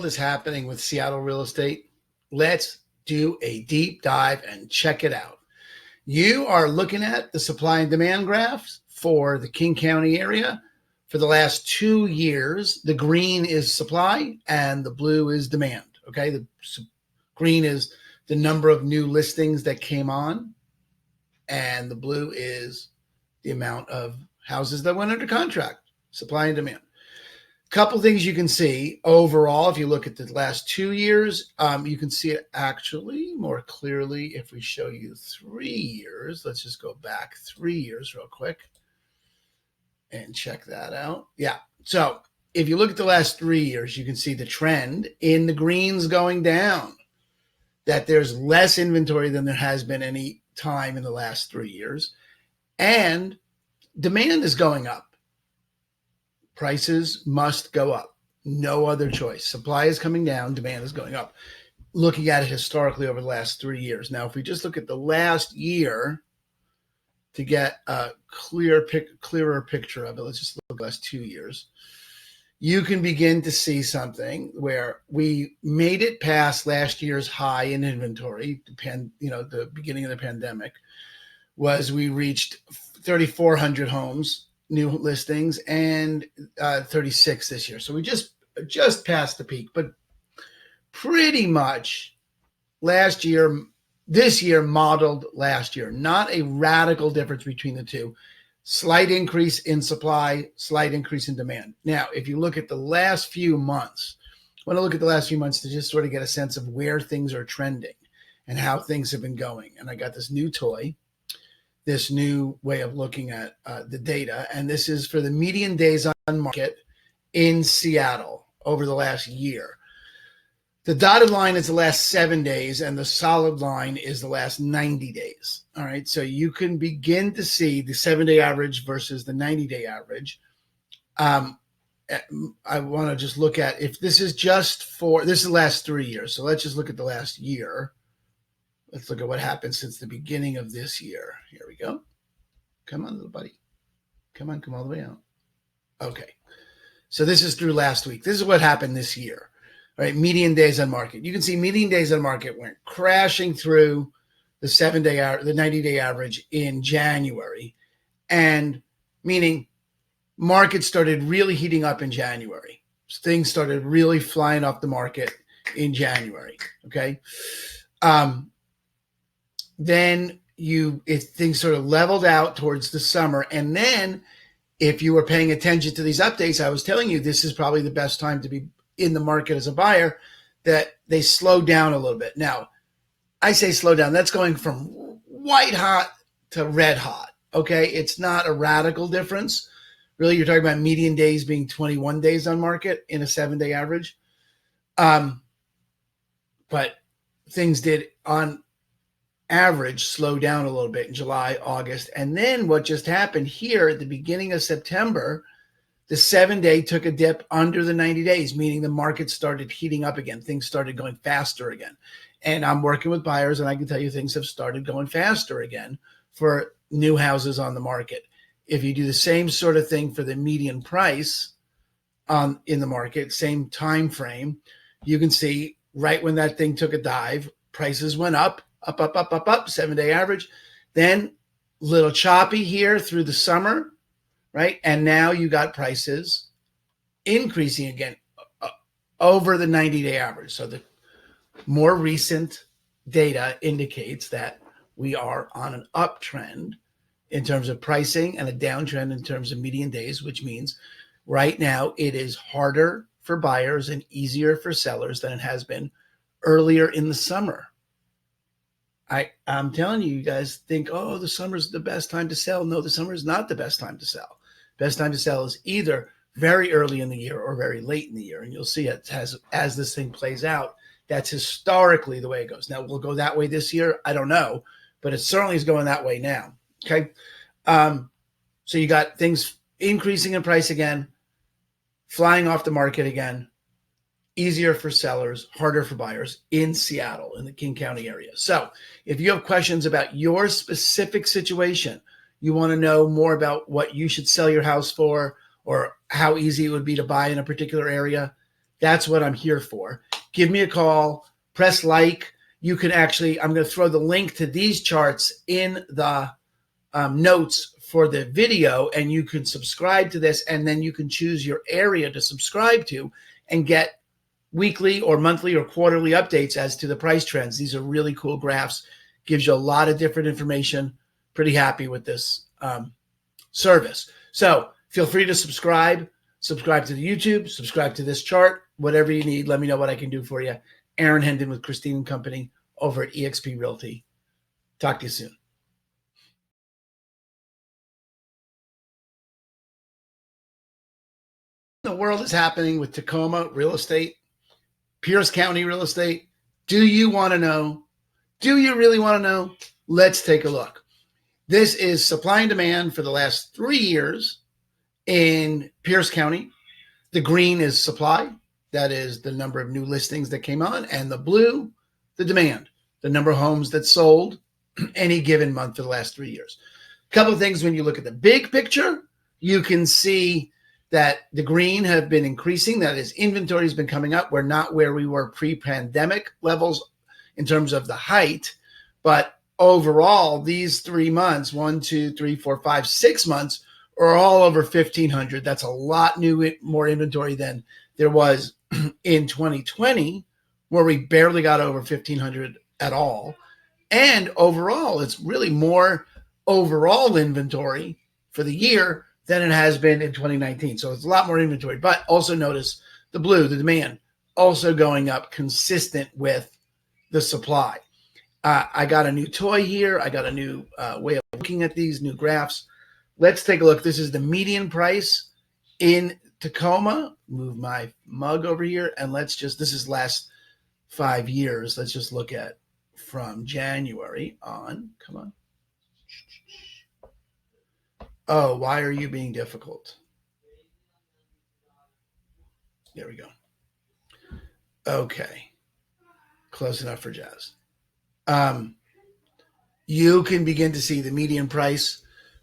world is happening with Seattle real estate? Let's do a deep dive and check it out. You are looking at the supply and demand graphs for the King County area for the last 2 years. The green is supply and the blue is demand. Okay. The green is the number of new listings that came on, and the blue is the amount of houses that went under contract, supply and demand. Couple things you can see overall. If you look at the last 2 years, you can see it actually more clearly if we show you 3 years. Let's just go back 3 years real quick and check that out. Yeah. So if you look at the last 3 years, you can see the trend in the greens going down, that there's less inventory than there has been any time in the last 3 years. And demand is going up. Prices must go up. No other choice. Supply is coming down. Demand is going up. Looking at it historically over the last 3 years. Now, if we just look at the last year to get a clearer picture of it, let's just look at the last 2 years. You can begin to see something where we made it past last year's high in inventory. The beginning of the pandemic was we reached 3,400 homes, new listings, and 36 this year. So we just passed the peak, but pretty much this year modeled last year. Not a radical difference between the two. Slight increase in supply, slight increase in demand. Now, if you look at the last few months, I want to look at the last few months to just sort of get a sense of where things are trending and how things have been going. And I got this new toy, this new way of looking at the data. And this is for the median days on market in Seattle over the last year. The dotted line is the last 7 days, and the solid line is the last 90 days. All right. So you can begin to see the 7-day average versus the 90-day average. I want to just look at if this is this is the last 3 years. So let's just look at the last year. Let's look at what happened since the beginning of this year. Here we go. Come on, little buddy. Come all the way out. Okay. So this is through last week. This is what happened this year. All right. Median days on market. You can see median days on market went crashing through the 90-day average in January. And meaning market started really heating up in January. Things started really flying off the market in January. Okay. Then things sort of leveled out towards the summer. And then if you were paying attention to these updates, I was telling you this is probably the best time to be in the market as a buyer, that they slowed down a little bit. Now, I say slow down. That's going from white hot to red hot. Okay. It's not a radical difference. Really, you're talking about median days being 21 days on market in a 7-day average. But things did on average slow down a little bit in July, August. And then what just happened here at the beginning of September, the 7-day took a dip under the 90 days, meaning the market started heating up again. Things started going faster again. And I'm working with buyers, and I can tell you things have started going faster again for new houses on the market. If you do the same sort of thing for the median price in the market, same time frame, you can see right when that thing took a dive, prices went up, 7-day average. Then little choppy here through the summer, right? And now you got prices increasing again over the 90-day average. So the more recent data indicates that we are on an uptrend in terms of pricing and a downtrend in terms of median days, which means right now it is harder for buyers and easier for sellers than it has been earlier in the summer. I'm telling you, you guys think, oh, the summer's the best time to sell. No, the summer is not the best time to sell. Best time to sell is either very early in the year or very late in the year. And you'll see it as this thing plays out. That's historically the way it goes. Now, will it go that way this year? I don't know, but it certainly is going that way now. Okay. So you got things increasing in price again, flying off the market again, easier for sellers, harder for buyers in Seattle, in the King County area. So if you have questions about your specific situation, you want to know more about what you should sell your house for or how easy it would be to buy in a particular area, That's what I'm here for. Give me a call, press like. You can actually, I'm going to throw the link to these charts in the notes for the video, and you can subscribe to this, and then you can choose your area to subscribe to and get weekly or monthly or quarterly updates as to the price trends. These are really cool graphs. Gives you a lot of different information. Pretty happy with this service. So feel free to subscribe to the YouTube, subscribe to this chart, whatever you need. Let me know what I can do for you. Aaron Hendon with Christine and Company over at eXp Realty. Talk to you soon. The world is happening with Tacoma real estate, Pierce County real estate. Do you want to know? Do you really want to know? Let's take a look. This is supply and demand for the last 3 years in Pierce County. The green is supply. That is the number of new listings that came on. And the blue, the demand, the number of homes that sold any given month for the last 3 years. A couple of things when you look at the big picture, you can see that the green have been increasing. That is, inventory has been coming up. We're not where we were pre-pandemic levels in terms of the height, but overall, these 3 months, 1, 2, 3, 4, 5, 6 months, are all over 1,500. That's a lot more inventory than there was in 2020, where we barely got over 1,500 at all. And overall, it's really more overall inventory for the year than it has been in 2019. So it's a lot more inventory. But also notice the blue, the demand, also going up consistent with the supply. I got a new toy here. I got a new way of looking at these new graphs. Let's take a look. This is the median price in Tacoma. Move my mug over here. And let's just, this is last 5 years. Let's just look at from January on. Come on. Oh, why are you being difficult? There we go. Okay. Close enough for Jazz. You can begin to see the median price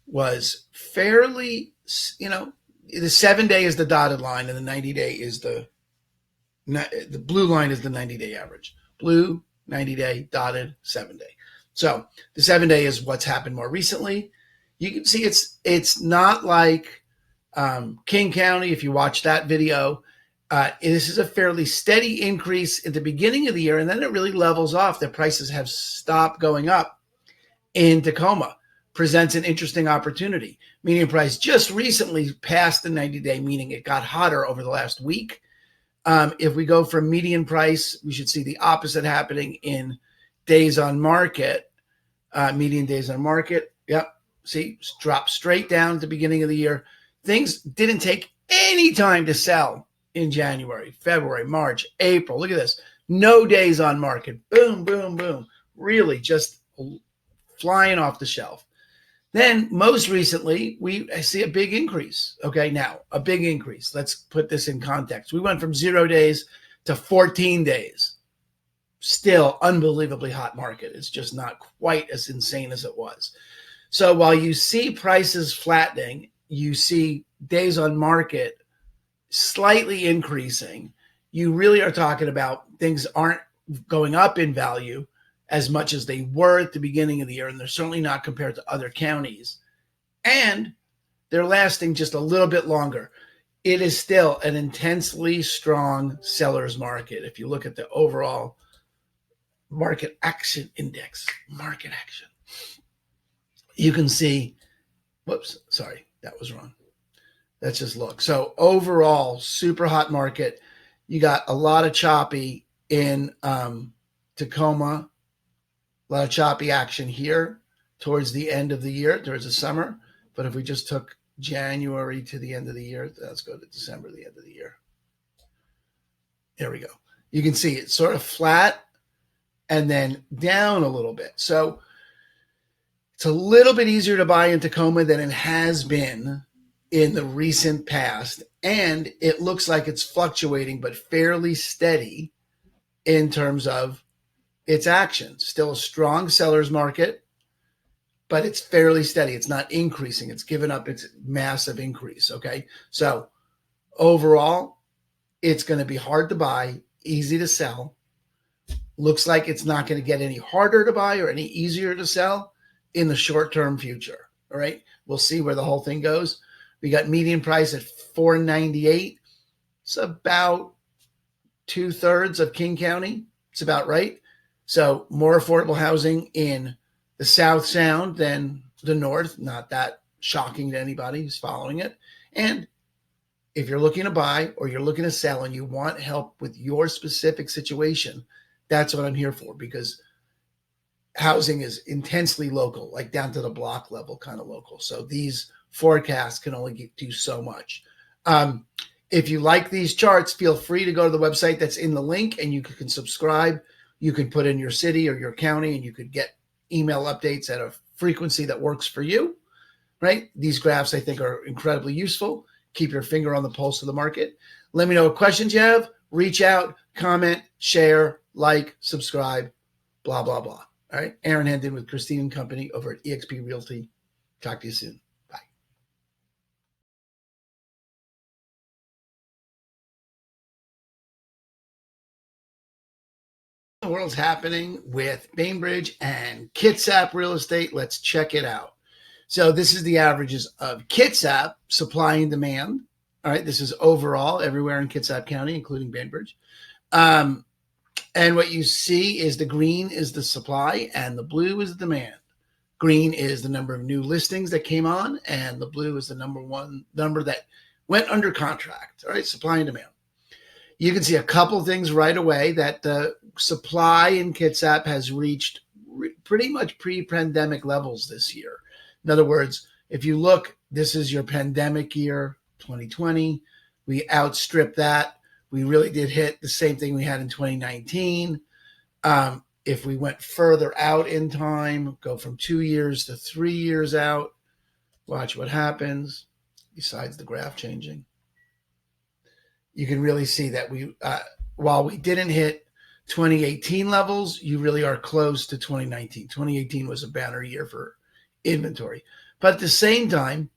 was fairly, the 7-day is the dotted line and the 90-day is the blue line is the 90-day average. Blue, 90-day, dotted, 7-day. So the 7-day is what's happened more recently. You can see it's not like King County. If you watch that video, this is a fairly steady increase at the beginning of the year, and then it really levels off. The prices have stopped going up in Tacoma. Presents an interesting opportunity. Median price just recently passed the 90-day, meaning it got hotter over the last week. If we go from median price, we should see the opposite happening in days on market. Median days on market. Yep. See, drop straight down at the beginning of the year. Things didn't take any time to sell in January, February, March, April. Look at this. No days on market. Boom, boom, boom. Really just flying off the shelf. Then most recently, I see a big increase. Okay, now a big increase. Let's put this in context. We went from 0 days to 14 days. Still unbelievably hot market. It's just not quite as insane as it was. So while you see prices flattening, you see days on market slightly increasing, you really are talking about things aren't going up in value as much as they were at the beginning of the year, and they're certainly not compared to other counties. And they're lasting just a little bit longer. It is still an intensely strong seller's market. If you look at the overall market action index, market action, you can see, whoops, sorry, that was wrong. Let's just look. So overall, super hot market. You got a lot of choppy in Tacoma, a lot of choppy action here towards the end of the year, towards the summer. But if we just took January to the end of the year, let's go to December, the end of the year. There we go. You can see it's sort of flat and then down a little bit. So it's a little bit easier to buy in Tacoma than it has been in the recent past. And it looks like it's fluctuating, but fairly steady in terms of its action. Still a strong seller's market, but it's fairly steady. It's not increasing. It's given up its massive increase. Okay. So overall, It's going to be hard to buy, easy to sell. Looks like it's not going to get any harder to buy or any easier to sell in the short-term future. All right. We'll see where the whole thing goes. We got median price at $498. It's about 2/3 of King County. It's about right. So more affordable housing in the South Sound than the North. Not that shocking to anybody who's following it. And if you're looking to buy or you're looking to sell and you want help with your specific situation, that's what I'm here for, because housing is intensely local, like down to the block level kind of local. So these forecasts can only do so much. If you like these charts, feel free to go to the website that's in the link and you can subscribe. You can put in your city or your county and you could get email updates at a frequency that works for you, right? These graphs, I think, are incredibly useful. Keep your finger on the pulse of the market. Let me know what questions you have. Reach out, comment, share, like, subscribe, blah, blah, blah. All right. Aaron Hendon with Christine and Company over at eXp Realty. Talk to you soon. Bye. The world's happening with Bainbridge and Kitsap real estate. Let's check it out. So this is the averages of Kitsap supply and demand. All right. This is overall everywhere in Kitsap County, including Bainbridge. And what you see is the green is the supply and the blue is the demand. Green is the number of new listings that came on, and the blue is the number that went under contract. All right, supply and demand. You can see a couple things right away that the supply in Kitsap has reached pretty much pre-pandemic levels this year. In other words, if you look, this is your pandemic year, 2020. We outstripped that. We really did hit the same thing we had in 2019. If we went further out in time, go from 2 years to 3 years out, watch what happens, besides the graph changing. You can really see that while we didn't hit 2018 levels, you really are close to 2019. 2018 was a banner year for inventory. But at the same time,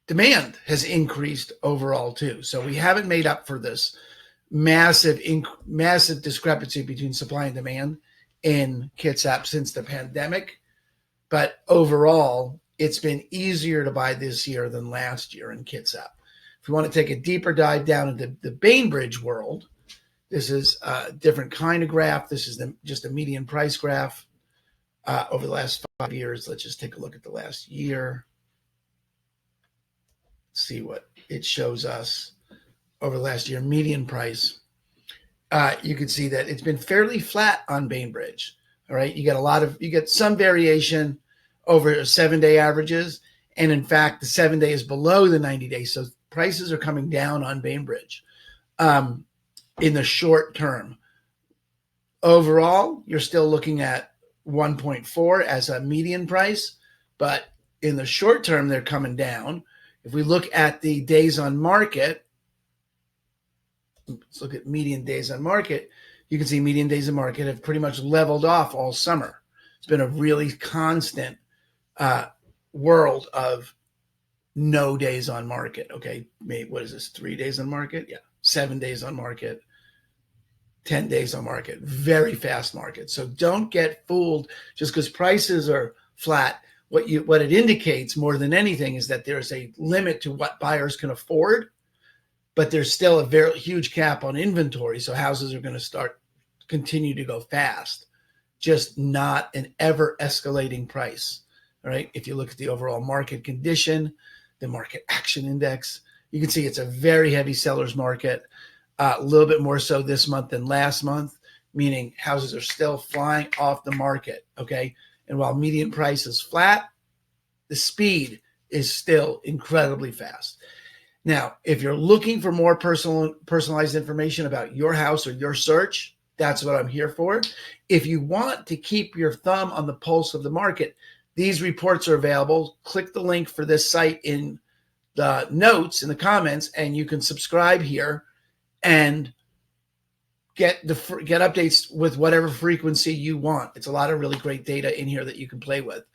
demand has increased overall too. So we haven't made up for this massive discrepancy between supply and demand in Kitsap since the pandemic. But overall, it's been easier to buy this year than last year in Kitsap. If you want to take a deeper dive down into the Bainbridge world, this is a different kind of graph. This is just a median price graph over the last 5 years. Let's just take a look at the last year. See what it shows us over the last year. Median price. You can see that it's been fairly flat on Bainbridge. All right. You get some variation over 7-day averages. And in fact, the 7-day is below the 90-day. So prices are coming down on Bainbridge in the short term. Overall, you're still looking at 1.4 as a median price, but in the short term, they're coming down. If we look at the days on market, let's look at median days on market. You can see median days on market have pretty much leveled off all summer. It's been a really constant world of no days on market. Okay, what is this? 3 days on market? Yeah, 7 days on market, 10 days on market. Very fast market. So don't get fooled just because prices are flat. What it indicates more than anything is that there's a limit to what buyers can afford, but there's still a very huge cap on inventory. So houses are going to continue to go fast, just not an ever escalating price. All right. If you look at the overall market condition, the market action index, you can see it's a very heavy seller's market, a little bit more so this month than last month, meaning houses are still flying off the market. Okay. And while median price is flat, the speed is still incredibly fast. Now, if you're looking for more personalized information about your house or your search, that's what I'm here for. If you want to keep your thumb on the pulse of the market, these reports are available. Click the link for this site in the notes, in the comments, and you can subscribe here and get updates with whatever frequency you want. It's a lot of really great data in here that you can play with.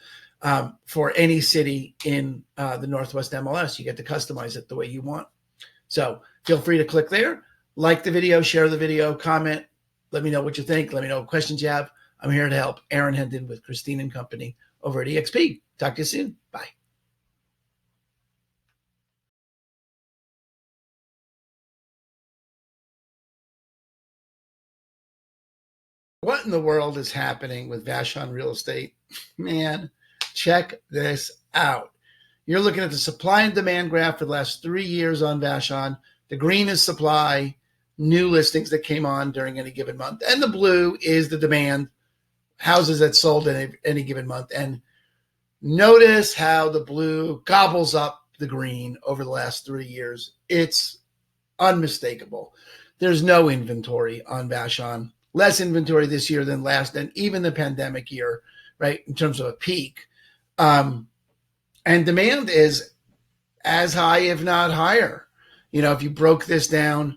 For any city in the Northwest MLS, you get to customize it the way you want. So feel free to click there, like the video, share the video, comment. Let me know what you think. Let me know what questions you have. I'm here to help. Aaron Hendon with Christine and Company over at EXP. Talk to you soon. Bye. What in the world is happening with Vashon Real Estate? Man, check this out. You're looking at the supply and demand graph for the last 3 years on Vashon. The green is supply, new listings that came on during any given month. And the blue is the demand, houses that sold in any given month. And notice how the blue gobbles up the green over the last 3 years. It's unmistakable. There's no inventory on Vashon. Less inventory this year than last, and even the pandemic year, right, in terms of a peak. And demand is as high, if not higher. You know, if you broke this down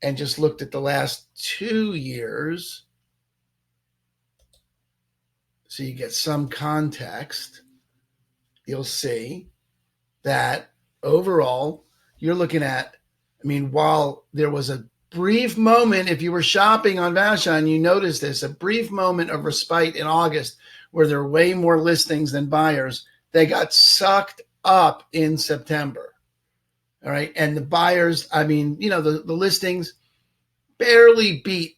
and just looked at the last 2 years, so you get some context, you'll see that overall, you're looking at, I mean, while there was a brief moment, if you were shopping on Vashon, you noticed this, a brief moment of respite in August where there were way more listings than buyers. They got sucked up in September. All right. And the buyers, I mean, you know, the listings barely beat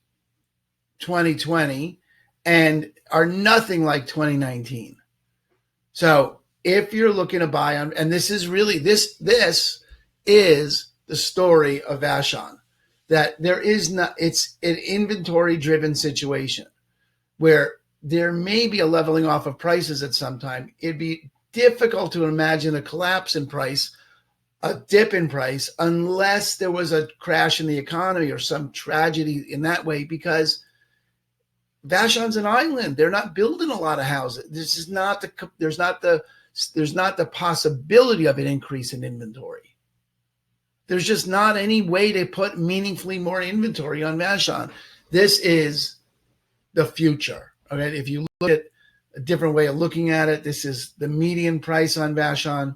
2020 and are nothing like 2019. So if you're looking to buy on, and this is really, this is the story of Vashon, that there is not, it's an inventory driven situation where there may be a leveling off of prices at some time. It'd be difficult to imagine a collapse in price, a dip in price, unless there was a crash in the economy or some tragedy in that way, because Vashon's an island. They're not building a lot of houses. This is not there's not the possibility of an increase in inventory. There's just not any way to put meaningfully more inventory on Vashon. This is the future. Okay, if you look at a different way of looking at it, this is the median price on Vashon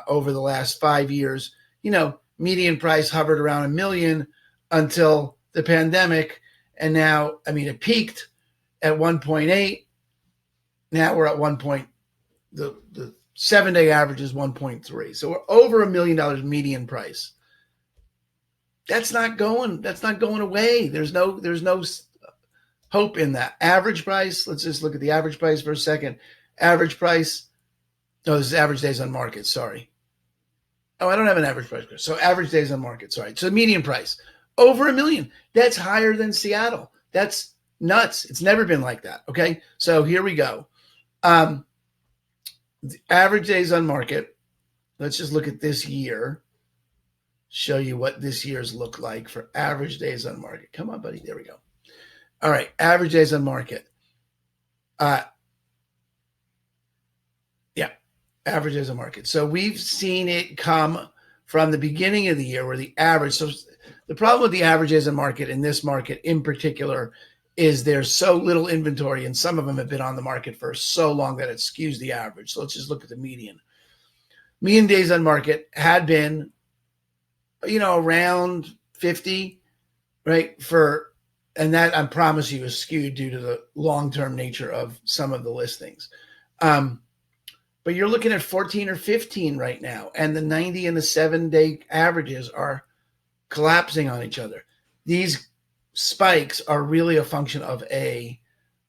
over the last 5 years. You know, median price hovered around $1 million until the pandemic, and now, I mean, it peaked at 1.8. Now we're at 1. The 7-day average is 1.3. So we're over $1 million median price. That's not going away. There's no hope in that. Average price, let's just look at the average price for a second. Average price, no, this is average days on market, sorry. Oh, I don't have an average price. So average days on market, sorry. So median price, over $1 million. That's higher than Seattle. That's nuts. It's never been like that, okay? So here we go. The average days on market, let's just look at this year, show you what this year's look like for average days on market. Come on, buddy. There we go. All right, average days on market. Average days on market. So we've seen it come from the beginning of the year where the average, so the problem with the average days on market in this market in particular is there's so little inventory, and some of them have been on the market for so long that it skews the average. So let's just look at the median. Median days on market had been, you know, around 50, right? And that, I promise you, is skewed due to the long-term nature of some of the listings. But you're looking at 14 or 15 right now, and the 90 and the 7-day averages are collapsing on each other. These spikes are really a function of a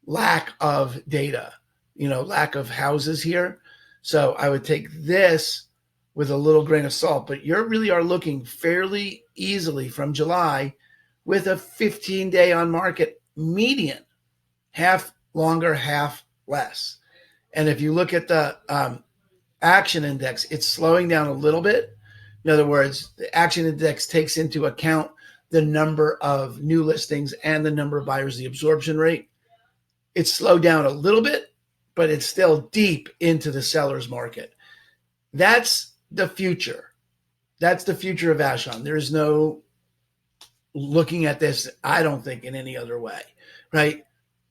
lack of data, you know, lack of houses here. So I would take this with a little grain of salt, but you really are looking fairly easily from July with a 15-day on market median, half longer, half less. And if you look at the action index, it's slowing down a little bit. In other words, the action index takes into account the number of new listings and the number of buyers, the absorption rate. It's slowed down a little bit, but it's still deep into the seller's market. That's the future. That's the future of Vashon. There's no looking at this, I don't think, in any other way, right?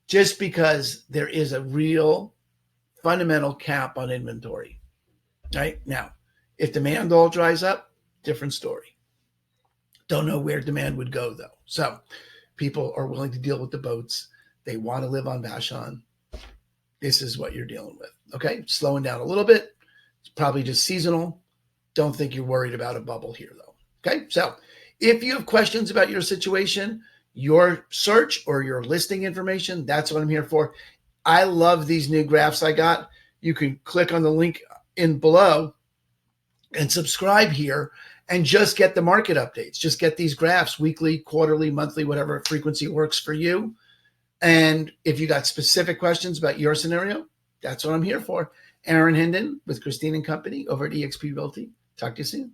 Just because there is a real fundamental cap on inventory, right? Now, if demand all dries up, different story. Don't know where demand would go though. So people are willing to deal with the boats. They want to live on Vashon. This is what you're dealing with. Okay. Slowing down a little bit. It's probably just seasonal. Don't think you're worried about a bubble here though. Okay. So if you have questions about your situation, your search or your listing information, that's what I'm here for. I love these new graphs I got. You can click on the link in below and subscribe here and just get the market updates. Just get these graphs weekly, quarterly, monthly, whatever frequency works for you. And if you got specific questions about your scenario, that's what I'm here for. Aaron Hendon with Christine and Company over at eXp Realty. Talk to you soon.